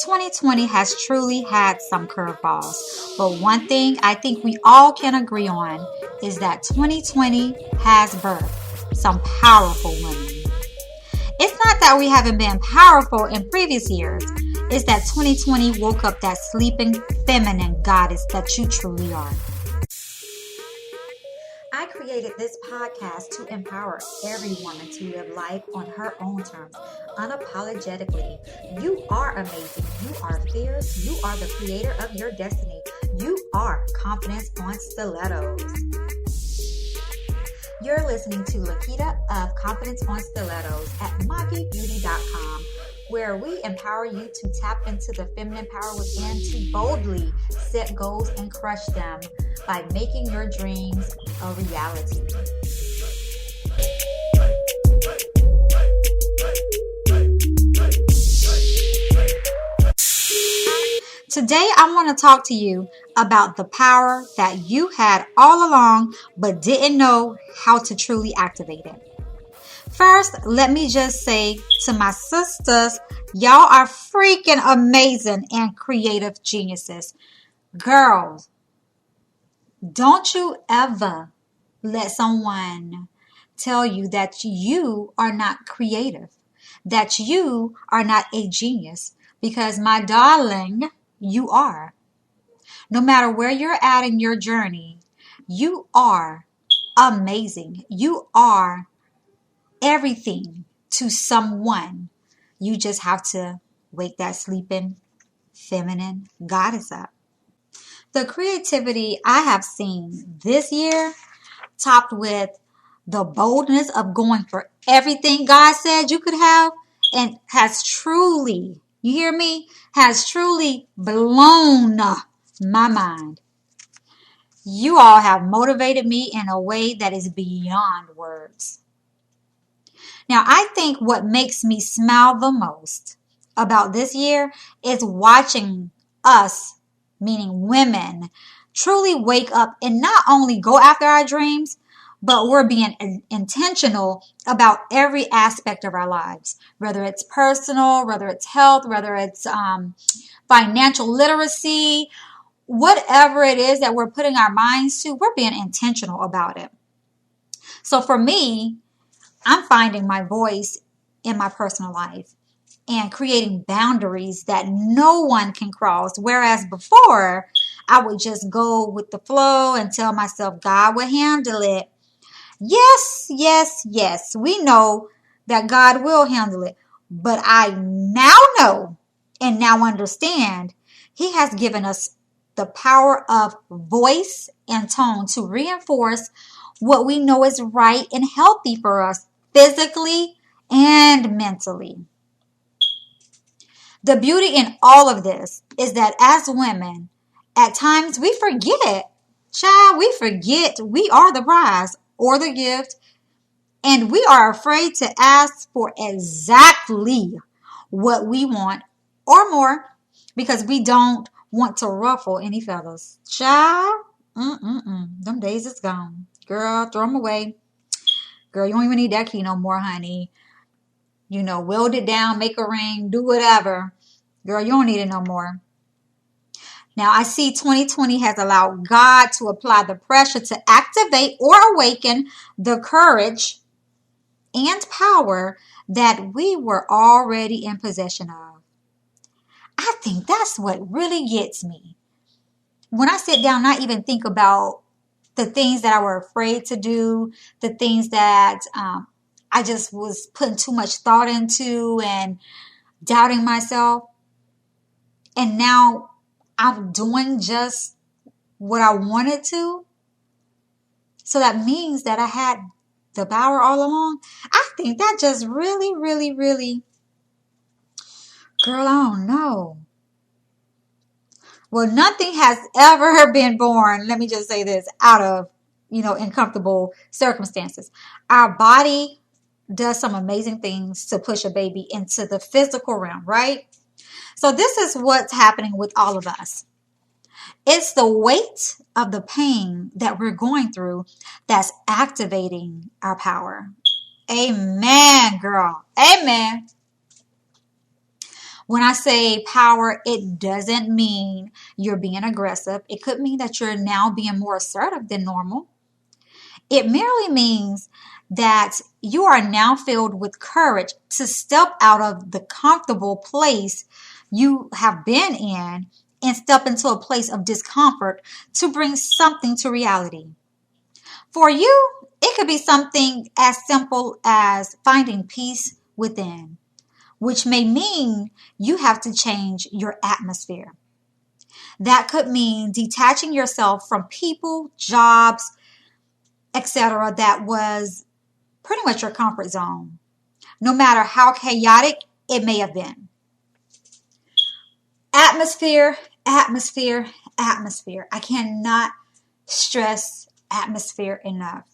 2020 has truly had some curveballs, but one thing I think we all can agree on is that 2020 has birthed some powerful women. It's not that we haven't been powerful in previous years, it's that 2020 woke up that sleeping feminine goddess that you truly are. I created this podcast to empower every woman to live life on her own terms, unapologetically. You are amazing. You are fierce. You are the creator of your destiny. You are confidence on stilettos. You're listening to Laketta of Confidence on Stilettos at MyBeauty.com, where we empower you to tap into the feminine power within to boldly set goals and crush them by making your dreams a reality. Today, I want to talk to you about the power that you had all along but didn't know how to truly activate it. First, let me just say to my sisters, y'all are freaking amazing and creative geniuses. Girls, don't you ever let someone tell you that you are not creative, that you are not a genius, because my darling, you are. No matter where you're at in your journey, you are amazing. You are everything to someone. You just have to wake that sleeping feminine goddess up. The creativity I have seen this year, topped with the boldness of going for everything God said you could have, and has truly, you hear me, has truly blown my mind. You all have motivated me in a way that is beyond words. Now, I think what makes me smile the most about this year is watching us, meaning women, truly wake up and not only go after our dreams, but we're being intentional about every aspect of our lives, whether it's personal, whether it's health, whether it's financial literacy, whatever it is that we're putting our minds to, we're being intentional about it. So for me, I'm finding my voice in my personal life and creating boundaries that no one can cross. Whereas before, I would just go with the flow and tell myself God would handle it. Yes, yes, yes. We know that God will handle it. But I now know and now understand He has given us the power of voice and tone to reinforce what we know is right and healthy for us physically and mentally. The beauty in all of this is that as women, at times we forget, child, we forget we are the prize or the gift, and we are afraid to ask for exactly what we want or more because we don't want to ruffle any feathers. Child, them days is gone. Girl, throw them away. Girl, you don't even need that key no more, honey. You know, weld it down, make a ring, do whatever. Girl, you don't need it no more. Now, I see 2020 has allowed God to apply the pressure to activate or awaken the courage and power that we were already in possession of. I think that's what really gets me. When I sit down, I even think about the things that I were afraid to do, the things that I just was putting too much thought into and doubting myself. And now I'm doing just what I wanted to. So that means that I had the power all along. I think that just really, really, really, girl, I don't know. Well, nothing has ever been born, let me just say this, out of, uncomfortable circumstances. Our body does some amazing things to push a baby into the physical realm, right? So this is what's happening with all of us. It's the weight of the pain that we're going through that's activating our power. Amen, girl. Amen. When I say power, it doesn't mean you're being aggressive. It could mean that you're now being more assertive than normal. It merely means that you are now filled with courage to step out of the comfortable place you have been in and step into a place of discomfort to bring something to reality. For you, it could be something as simple as finding peace within, which may mean you have to change your atmosphere. That could mean detaching yourself from people, jobs, etc., that was pretty much your comfort zone, no matter how chaotic it may have been. Atmosphere, atmosphere, atmosphere. I cannot stress atmosphere enough.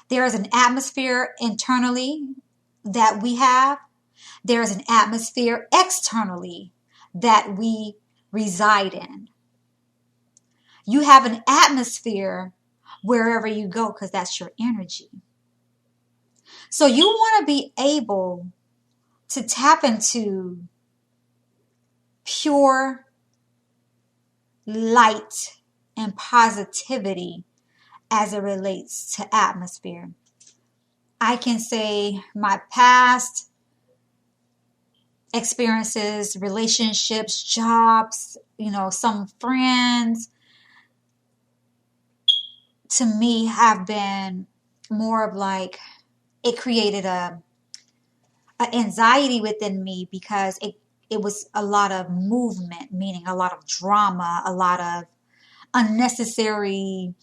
There is an atmosphere internally that we have. There is an atmosphere externally that we reside in. You have an atmosphere wherever you go because that's your energy. So you want to be able to tap into pure light and positivity as it relates to atmosphere. I can say my past experiences, relationships, jobs, some friends, to me have been more of like, it created a anxiety within me because it was a lot of movement, meaning a lot of drama, a lot of unnecessary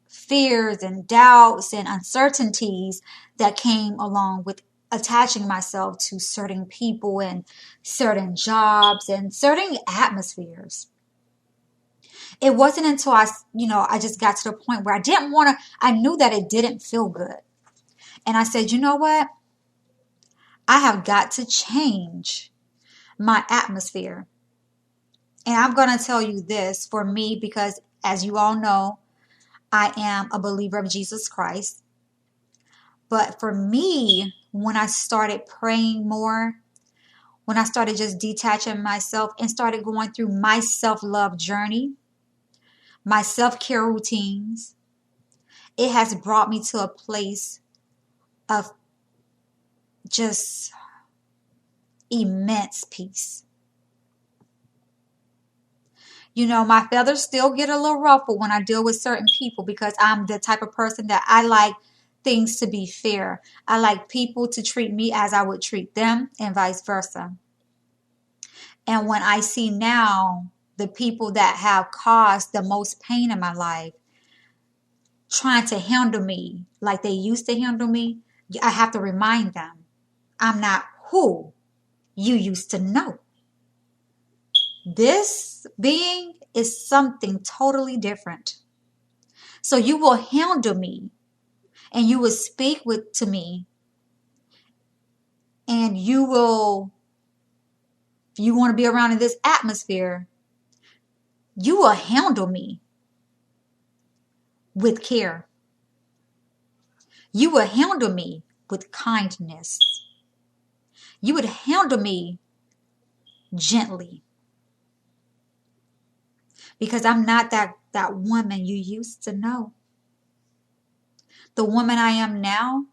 fears and doubts and uncertainties that came along with attaching myself to certain people and certain jobs and certain atmospheres. It wasn't until I just got to the point where I knew that it didn't feel good. And I said, you know what? I have got to change my atmosphere. And I'm going to tell you this for me, because as you all know, I am a believer of Jesus Christ. But for me, when I started praying more, when I started just detaching myself and started going through my self-love journey, my self-care routines, it has brought me to a place of just immense peace. My feathers still get a little ruffled when I deal with certain people because I'm the type of person that I like things to be fair. I like people to treat me as I would treat them and vice versa. And when I see now the people that have caused the most pain in my life trying to handle me like they used to handle me, I have to remind them, I'm not who you used to know. This being is something totally different. So you will handle me and you will speak to me, and if you want to be around in this atmosphere, you will handle me with care. You will handle me with kindness. You would handle me gently. Because I'm not that woman you used to know. The woman I am now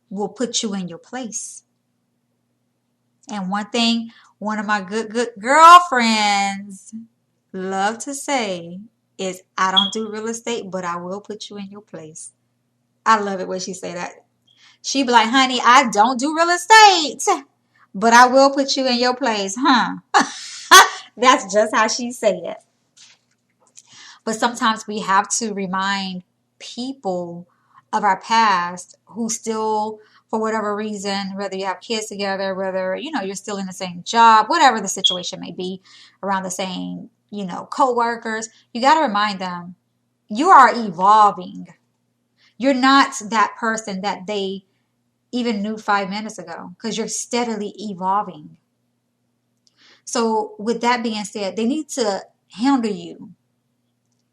will put you in your place. And one thing one of my good girlfriends love to say is, I don't do real estate, but I will put you in your place. I love it when she say that. She be like, honey, I don't do real estate, but I will put you in your place, huh? That's just how she say it. But sometimes we have to remind people of our past who still, for whatever reason, whether you have kids together, whether, you're still in the same job, whatever the situation may be, around the same, co-workers, you got to remind them, you are evolving. You're not that person that they even knew 5 minutes ago, because you're steadily evolving. So with that being said, they need to handle you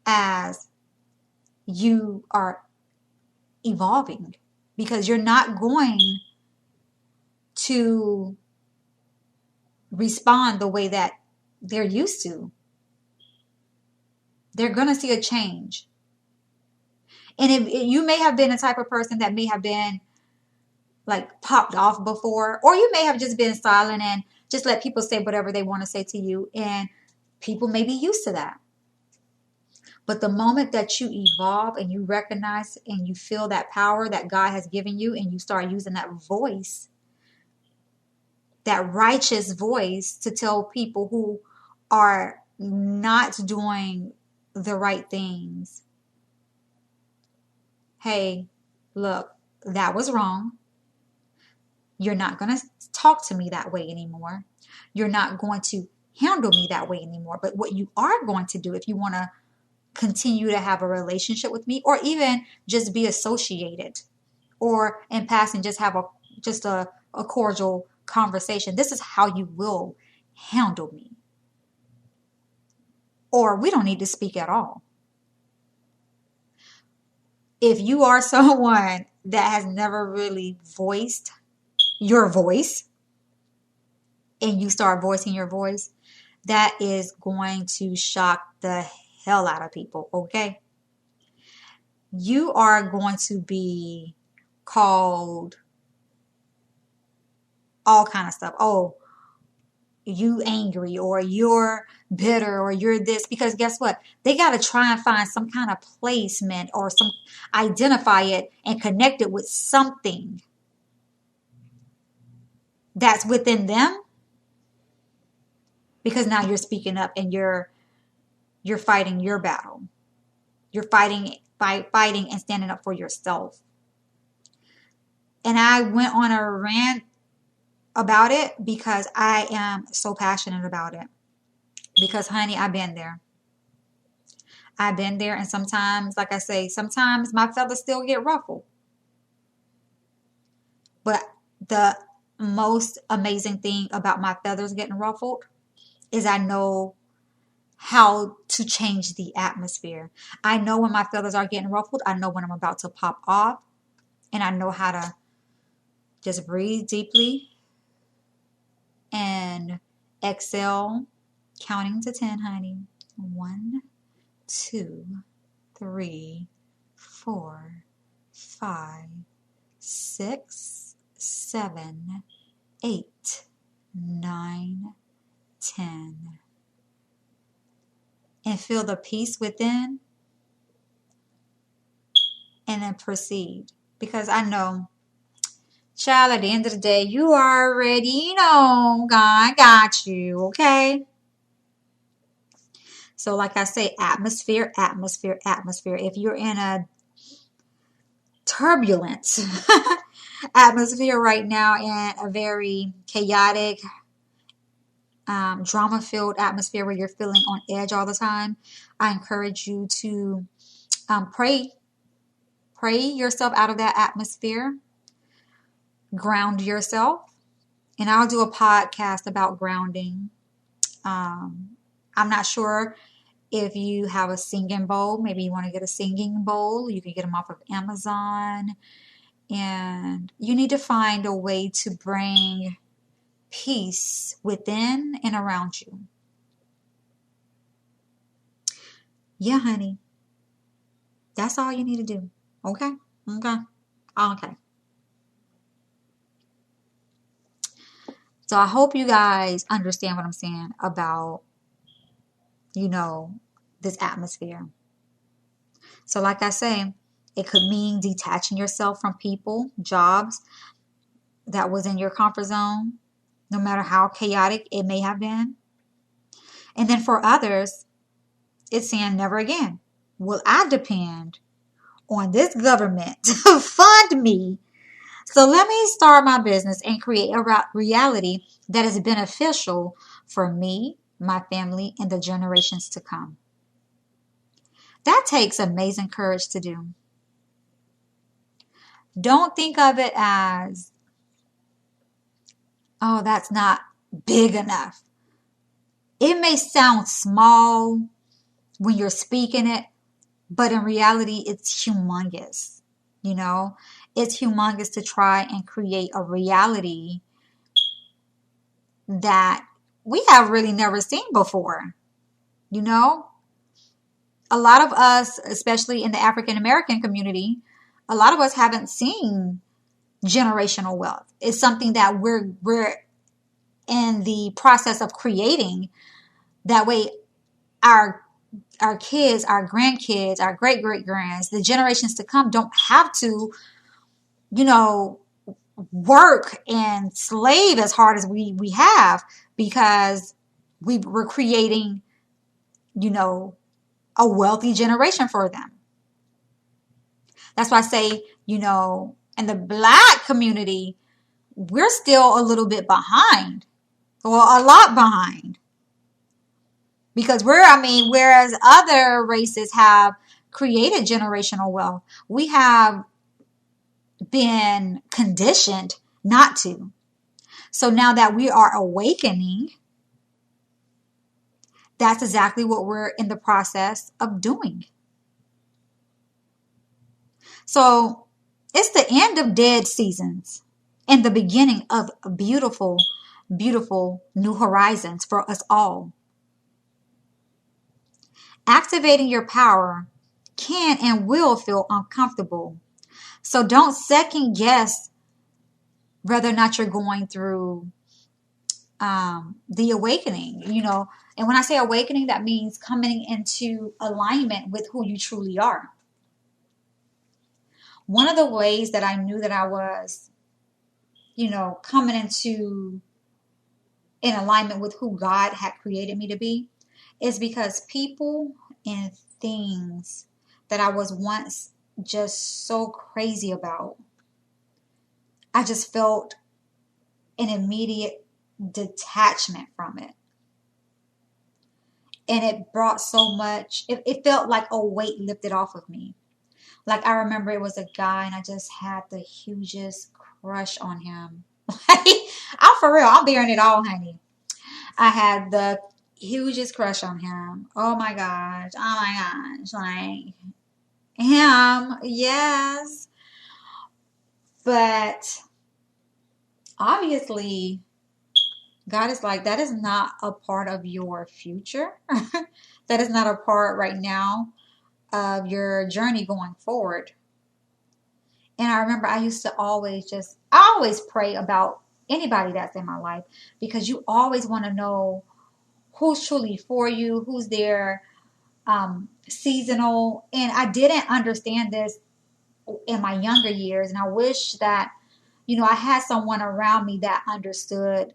as you are evolving, because you're not going to respond the way that they're used to. They're going to see a change. And if you may have been a type of person that may have been like popped off before, or you may have just been silent and just let people say whatever they want to say to you, and people may be used to that. But the moment that you evolve and you recognize and you feel that power that God has given you, and you start using that voice, that righteous voice, to tell people who are not doing the right things, hey, look, that was wrong. You're not going to talk to me that way anymore. You're not going to handle me that way anymore. But what you are going to do, if you want to continue to have a relationship with me, or even just be associated, or in passing just have a cordial conversation, this is how you will handle me. Or we don't need to speak at all. If you are someone that has never really voiced your voice, and you start voicing your voice, that is going to shock the hell out of people, okay? You are going to be called all kind of stuff. Oh, you angry, or you're bitter, or you're this, because guess what? They got to try and find some kind of placement, or identify it and connect it with something that's within them, because now you're speaking up and you're fighting your battle. You're fighting and standing up for yourself. And I went on a rant about it because I am so passionate about it. Because, honey, I've been there. I've been there, and sometimes, like I say, sometimes my feathers still get ruffled. But the most amazing thing about my feathers getting ruffled is I know how to change the atmosphere. I know when my feathers are getting ruffled. I know when I'm about to pop off. And I know how to just breathe deeply and exhale, counting to 10, honey. 1, 2, 3, 4, 5, 6, 7, 8, 9, 10. And feel the peace within, and then proceed. Because I know, child, at the end of the day, you already know God got you, okay? So like I say, atmosphere. If you're in a turbulent atmosphere right now, and a very chaotic, drama-filled atmosphere where you're feeling on edge all the time, I encourage you to pray yourself out of that atmosphere. Ground yourself. And I'll do a podcast about grounding. I'm not sure if you have a singing bowl. Maybe you want to get a singing bowl. You can get them off of Amazon. And you need to find a way to bring peace within and around you. Yeah, honey. That's all you need to do. Okay? Okay. So I hope you guys understand what I'm saying about, this atmosphere. So like I say, it could mean detaching yourself from people, jobs that was in your comfort zone, no matter how chaotic it may have been. And then for others, it's saying never again will I depend on this government to fund me. So let me start my business and create a reality that is beneficial for me, my family, and the generations to come. That takes amazing courage to do. Don't think of it as, oh, that's not big enough. It may sound small when you're speaking it, but in reality, it's humongous. It's humongous to try and create a reality that we have really never seen before. You know, a lot of us, especially in the African American community, a lot of us haven't seen generational wealth. It's something that we're in the process of creating. That way, our our kids, our grandkids, our great great grands, the generations to come don't have to, you know, work and slave as hard as we have, because we're creating, you know, a wealthy generation for them. That's why I say, you know, in the Black community, we're still a little bit behind, or a lot behind, because whereas other races have created generational wealth, we have been conditioned not to. So now that we are awakening, that's exactly what we're in the process of doing. So it's the end of dead seasons and the beginning of beautiful, beautiful new horizons for us all. Activating your power can and will feel uncomfortable. So don't second guess whether or not you're going through the awakening, you know. And when I say awakening, that means coming into alignment with who you truly are. One of the ways that I knew that I was, you know, coming into in alignment with who God had created me to be is because people and things that I was once just so crazy about, I just felt an immediate detachment from it. And it brought so much, it felt like a weight lifted off of me. Like, I remember it was a guy and I just had the hugest crush on him. I'm for real, I'm bearing it all, honey. I had the hugest crush on him. Oh my gosh. Oh my gosh. Like, him, yes. But obviously, God is like, that is not a part of your future. That is not a part right now of your journey going forward. And I remember I used to I always pray about anybody that's in my life, because you always want to know who's truly for you, who's there, seasonal. And I didn't understand this in my younger years. And I wish that, you know, I had someone around me that understood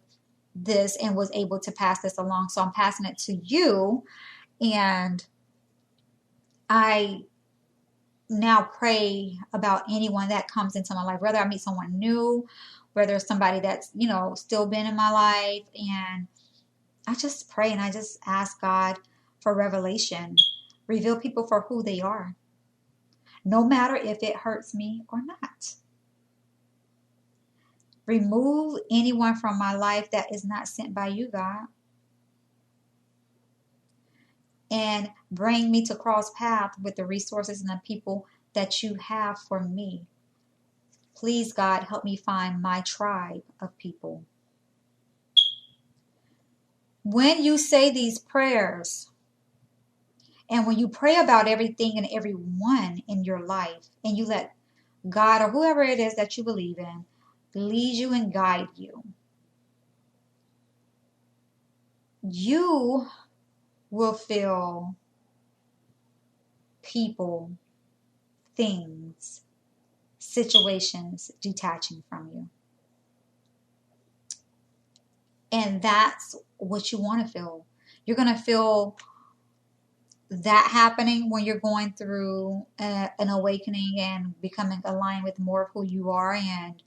this and was able to pass this along. So I'm passing it to you. And I now pray about anyone that comes into my life, whether I meet someone new, whether it's somebody that's, you know, still been in my life. And I just pray and I just ask God for revelation. Reveal people for who they are, no matter if it hurts me or not. Remove anyone from my life that is not sent by you, God. And bring me to cross paths with the resources and the people that you have for me. Please, God, help me find my tribe of people. When you say these prayers, and when you pray about everything and everyone in your life, and you let God or whoever it is that you believe in lead you and guide you, you will feel people, things, situations detaching from you. And that's what you want to feel. You're going to feel that happening when you're going through an awakening and becoming aligned with more of who you are, and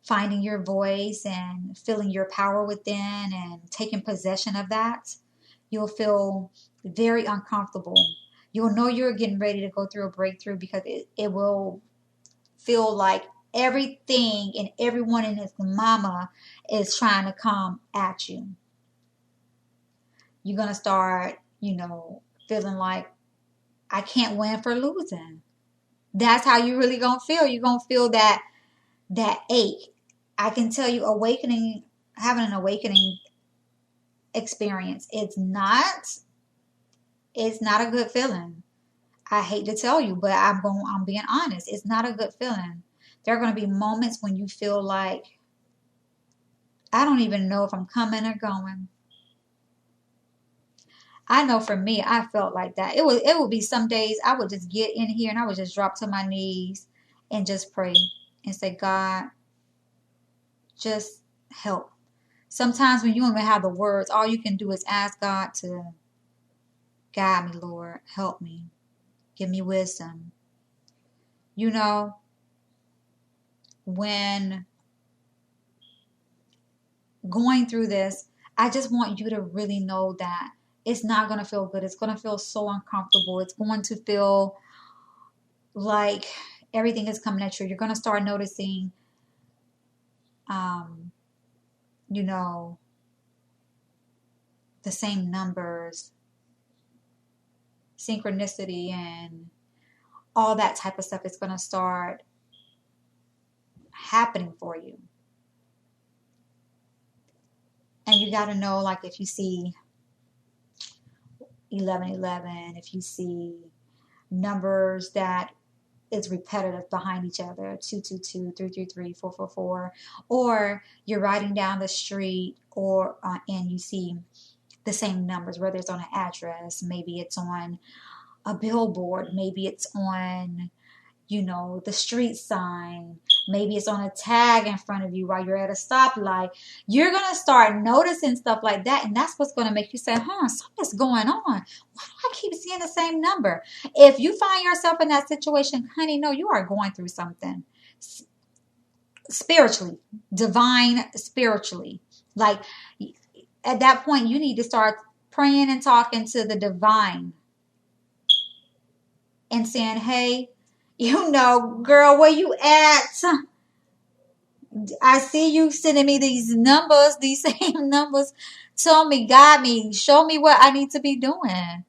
finding your voice and feeling your power within and taking possession of that. You'll feel very uncomfortable. You'll know you're getting ready to go through a breakthrough, because it will feel like everything and everyone in his mama is trying to come at you. You're going to start, you know, feeling like, I can't win for losing. That's how you really going to feel. You're going to feel that ache. I can tell you, having an awakening experience. It's not a good feeling. I hate to tell you, but I'm being honest. It's not a good feeling. There are going to be moments when you feel like, I don't even know if I'm coming or going. I know for me, I felt like that. It would be some days I would just get in here and I would just drop to my knees and just pray and say, God, just help. Sometimes when you don't even have the words, all you can do is ask God to guide me, Lord. Help me. Give me wisdom. You know, when going through this, I just want you to really know that it's not going to feel good. It's going to feel so uncomfortable. It's going to feel like everything is coming at you. You're going to start noticing, you know, the same numbers, synchronicity, and all that type of stuff is going to start happening for you. And you got to know, like, if you see 1111, if you see numbers that is repetitive behind each other, 222, 333, 444, or you're riding down the street or and you see the same numbers, whether it's on an address, maybe it's on a billboard, maybe it's on, you know, the street sign, maybe it's on a tag in front of you while you're at a stoplight. You're going to start noticing stuff like that, and that's what's going to make you say, something's going on. Why do I keep seeing the same number? If you find yourself in that situation, honey, no, you are going through something spiritually, divine spiritually. Like, at that point, you need to start praying and talking to the divine and saying, hey, you know, girl, where you at? I see you sending me these numbers, these same numbers. Tell me, guide me, show me what I need to be doing.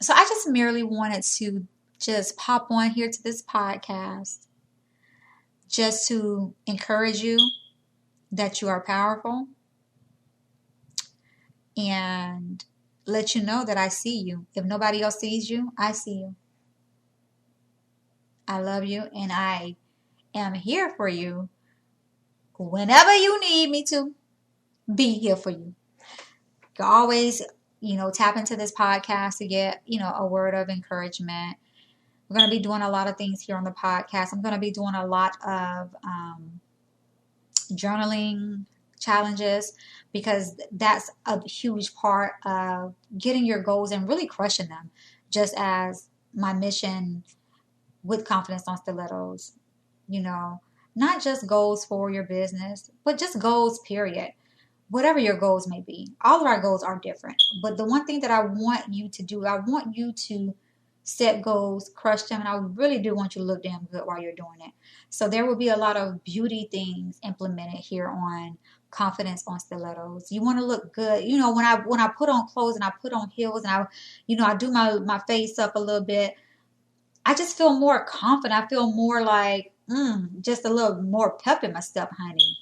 So I just merely wanted to just pop on here to this podcast just to encourage you that you are powerful and let you know that I see you. If nobody else sees you, I see you. I love you, and I am here for you whenever you need me to be here for you. You can always, you know, tap into this podcast to get, you know, a word of encouragement. We're going to be doing a lot of things here on the podcast. I'm going to be doing a lot of journaling challenges, because that's a huge part of getting your goals and really crushing them, just as my mission with Confidence on Stilettos. You know, not just goals for your business, but just goals, period. Whatever your goals may be. All of our goals are different. But the one thing that I want you to do, I want you to set goals, crush them, and I really do want you to look damn good while you're doing it. So there will be a lot of beauty things implemented here on Confidence on Stilettos. You want to look good. You know, when I put on clothes and I put on heels and I do my face up a little bit, I just feel more confident. I feel more like just a little more pep in my step, honey.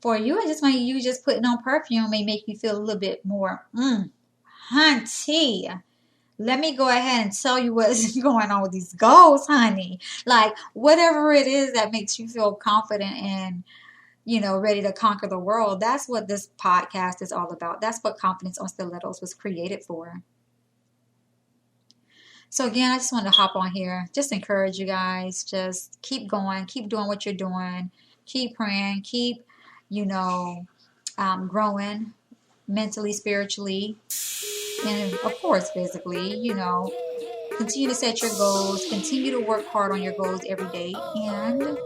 For you, I just want you just putting on perfume may make you feel a little bit more hunty. Let me go ahead and tell you what's going on with these goals, honey. Like, whatever it is that makes you feel confident and, you know, ready to conquer the world. That's what this podcast is all about. That's what Confidence on Stilettos was created for. So again, I just wanted to hop on here, just encourage you guys, just keep going, keep doing what you're doing, keep praying, keep, you know, growing mentally, spiritually, and of course, physically. You know, continue to set your goals, continue to work hard on your goals every day, and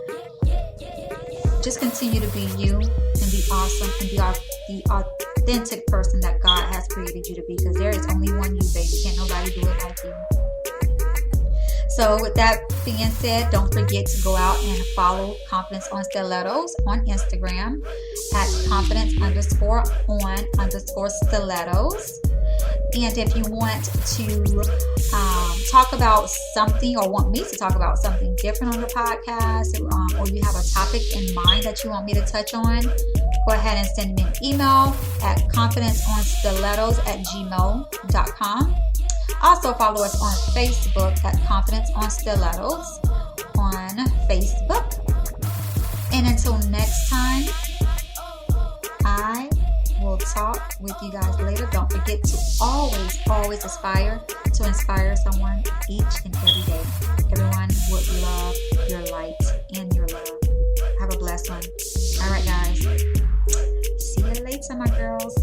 just continue to be you and be awesome and be the authentic person that God has created you to be, because there is only one you, baby. Can't nobody do it like you. So with that being said, don't forget to go out and follow Confidence on Stilettos on Instagram at confidence_on_stilettos. And if you want to talk about something or want me to talk about something different on the podcast, or you have a topic in mind that you want me to touch on, go ahead and send me an email at confidenceonstilettos@gmail.com. Also follow us on Facebook at Confidence on Stilettos on Facebook. And until next time, I will talk with you guys later. Don't forget to always aspire to inspire someone each and every day. Everyone would love your light and your love. Have a blessed one. All right, guys. See you later, my girls.